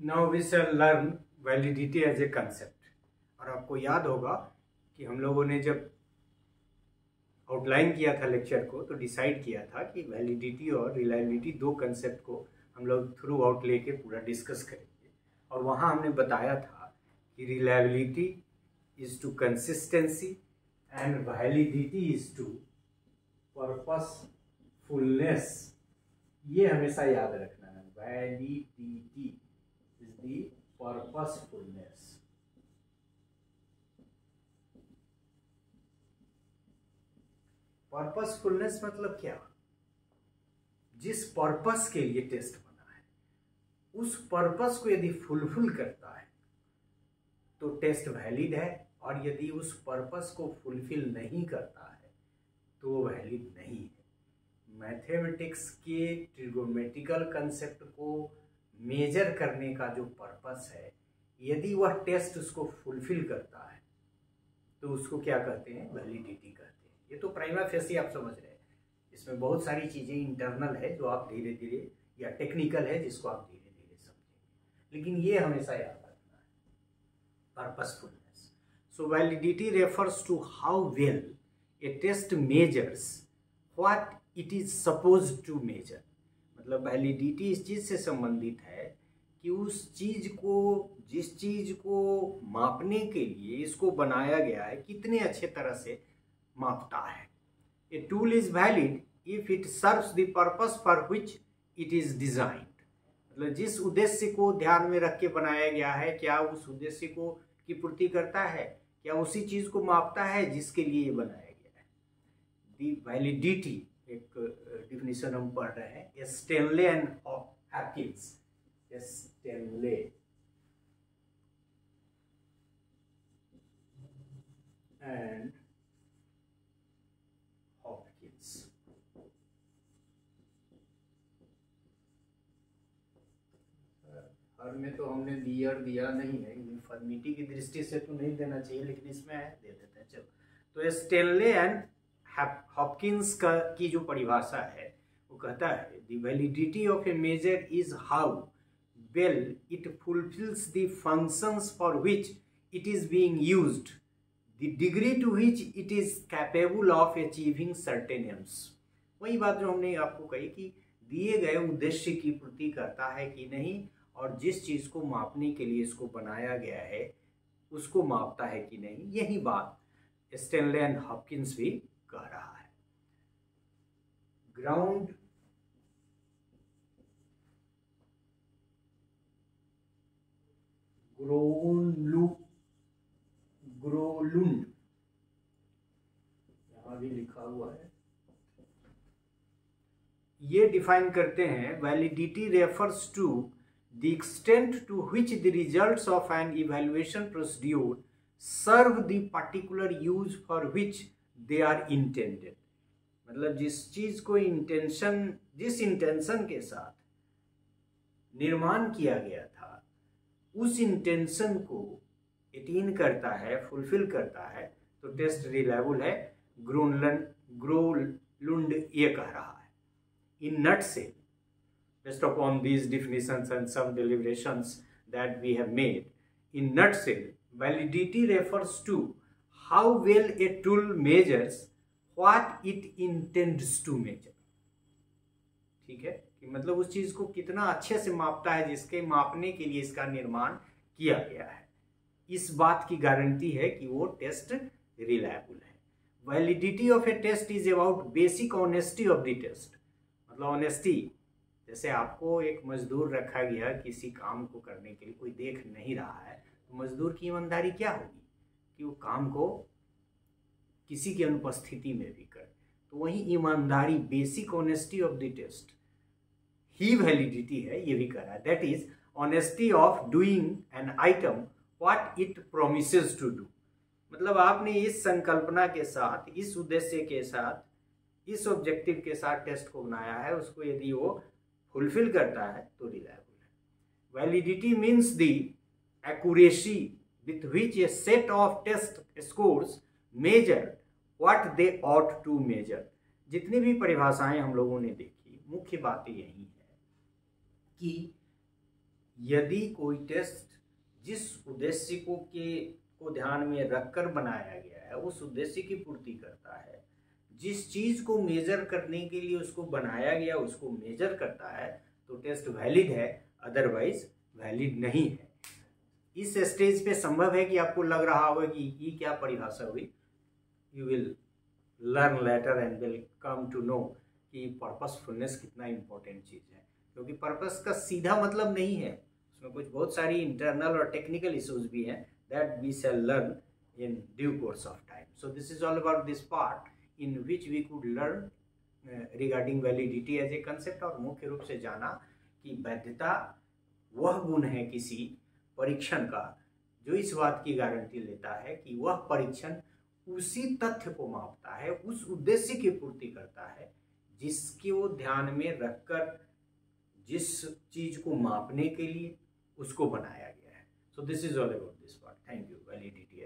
Now we shall learn validity as a concept. और आपको याद होगा कि हम लोगों ने जब आउटलाइन किया था लेक्चर को तो डिसाइड किया था कि वैलिडिटी और रिलायबिलिटी दो कंसेप्ट को हम लोग थ्रू आउट लेके पूरा डिस्कस करेंगे। और वहाँ हमने बताया था कि reliability is to consistency and validity is to purposefulness. ये हमेशा याद रखना है, validity is the purposefulness. Purposefulness मतलब क्या? जिस पर्पस के लिए टेस्ट बना है उस पर्पस को यदि फुलफिल करता है तो टेस्ट वैलिड है, और यदि उस पर्पस को फुलफिल नहीं करता है तो वो वैलिड नहीं है। मैथमेटिक्स के ट्रिगोनोमेट्रिकल कंसेप्ट को मेजर करने का जो पर्पस है, यदि वह टेस्ट उसको फुलफिल करता है तो उसको क्या कहते हैं? वैलिडिटी कहते हैं। ये तो प्राइमा फेसी आप समझ रहे हैं। इसमें बहुत सारी चीज़ें इंटरनल है जो आप धीरे धीरे, या टेक्निकल है जिसको आप धीरे धीरे समझेंगे, लेकिन ये हमेशा याद रखना है, purposefulness. So validity refers to how well a test measures what it is supposed to measure. मतलब वैलिडिटी इस चीज़ से संबंधित है कि उस चीज़ को, जिस चीज़ को मापने के लिए इसको बनाया गया है, कितने अच्छे तरह से मापता है। A tool is valid if it serves the purpose for which it is designed. मतलब जिस उद्देश्य को ध्यान में रख के बनाया गया है, क्या उस उद्देश्य को की पूर्ति करता है, क्या उसी चीज को मापता है जिसके लिए ये बनाया गया है। दी वैलिडिटी, एक डिफिनेशन हम पढ़ रहे हैं, Stanley and Hopkins. Stanley and हर में तो हमने दिया नहीं है, यूनिफॉर्मिटी की दृष्टि से तो नहीं देना चाहिए, लेकिन इसमें है, दे देते हैं। चलो, तो स्टैनले एंड हॉपकिंस का की जो परिभाषा है वो कहता है the validity of a measure is how well it fulfils the functions for which it is being used, the degree to which it is capable of achieving certain aims. वही बात जो हमने आपको कही कि दिए गए उद्देश्य की पूर्ति करता है कि नहीं, और जिस चीज को मापने के लिए इसको बनाया गया है उसको मापता है कि नहीं। यही बात स्टैनले एंड हॉपकिंस भी कह रहा है। ग्राउंड ग्रोलुंड, यहां भी लिखा हुआ है, ये डिफाइन करते हैं validity refers to the extent to which the results of an evaluation procedure serve the particular use for which they are intended। मतलब जिस चीज को जिस इंटेंशन के साथ निर्माण किया गया था उस इंटेंशन को अटेन करता है, फुलफिल करता है, तो टेस्ट रिलायबल है। ग्रोलुंड ये कह रहा है। इन nutshell, based upon these definitions and some deliberations that we have made, in nutshell, validity refers to how well a tool measures what it intends to measure। ठीक है, कि मतलब उस चीज को कितना अच्छे से मापता है जिसके मापने के लिए इसका निर्माण किया गया है। इस बात की गारंटी है कि वो टेस्ट रिलायबल है। Validity of a test is about basic honesty of the test. मतलब ऑनेस्टी, जैसे आपको एक मजदूर रखा गया किसी काम को करने के लिए, कोई देख नहीं रहा है, तो मजदूर की ईमानदारी क्या होगी कि वो काम को किसी की अनुपस्थिति में भी करे। तो वही ईमानदारी, basic honesty of the test ही वैलिडिटी है। ये भी कह रहा है that is honesty of doing an item what it promises to do. मतलब आपने इस संकल्पना के साथ, इस उद्देश्य के साथ, इस ऑब्जेक्टिव के साथ टेस्ट को बनाया है, उसको यदि वो फुलफिल करता है तो रिलायबल है। Validity means the accuracy with which a set of test scores measure what they ought to measure. जितनी भी परिभाषाएं हम लोगों ने देखी, मुख्य बात यही है कि यदि कोई टेस्ट जिस उद्देश्य को ध्यान में रखकर बनाया गया है उस उद्देश्य की पूर्ति करता है, जिस चीज को मेजर करने के लिए उसको बनाया गया उसको मेजर करता है, तो टेस्ट वैलिड है, अदरवाइज वैलिड नहीं है। इस स्टेज पे संभव है कि आपको लग रहा होगा कि ये क्या परिभाषा हुई। You will learn later and will come to know कि पर्पसफुलनेस कितना इंपॉर्टेंट चीज है, क्योंकि पर्पस का सीधा मतलब नहीं है, उसमें कुछ बहुत सारी इंटरनल और टेक्निकल इश्यूज भी हैं that we shall learn in due course of time. So this is all about this part in which we could learn regarding validity as a concept, और मुख्य रूप से जाना कि वैधता वह गुण है किसी परीक्षण का जो इस बात की गारंटी लेता है कि वह परीक्षण उसी तथ्य को मापता है, उस उद्देश्य की पूर्ति करता है जिसके वो ध्यान में रखकर जिस चीज को मापने के लिए उसको बनाया गया है। So this is all about this part. Thank you. Validity.